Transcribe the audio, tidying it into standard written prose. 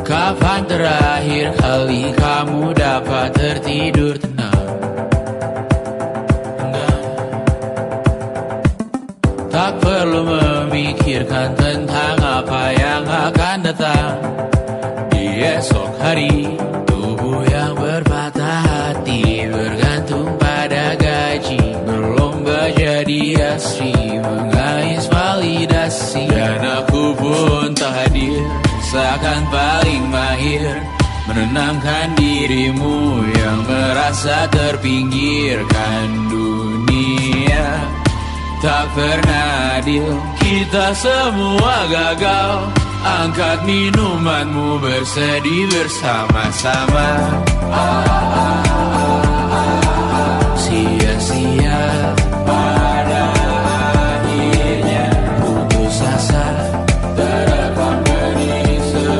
Kapan terakhir kali kamu dapat tertidur tenang? Enggak. Tak perlu memikirkan tentang apa yang akan datang di esok hari. Tubuh yang berpatah hati bergantung pada gaji, berlomba jadi asri, mengais validasi. Dan aku pun tak hadir, seakan paling mahir menenangkan dirimu yang merasa terpinggirkan dunia. Tak pernah adil, kita semua gagal. Angkat minumanmu, bersedih bersama-sama. Sia-sia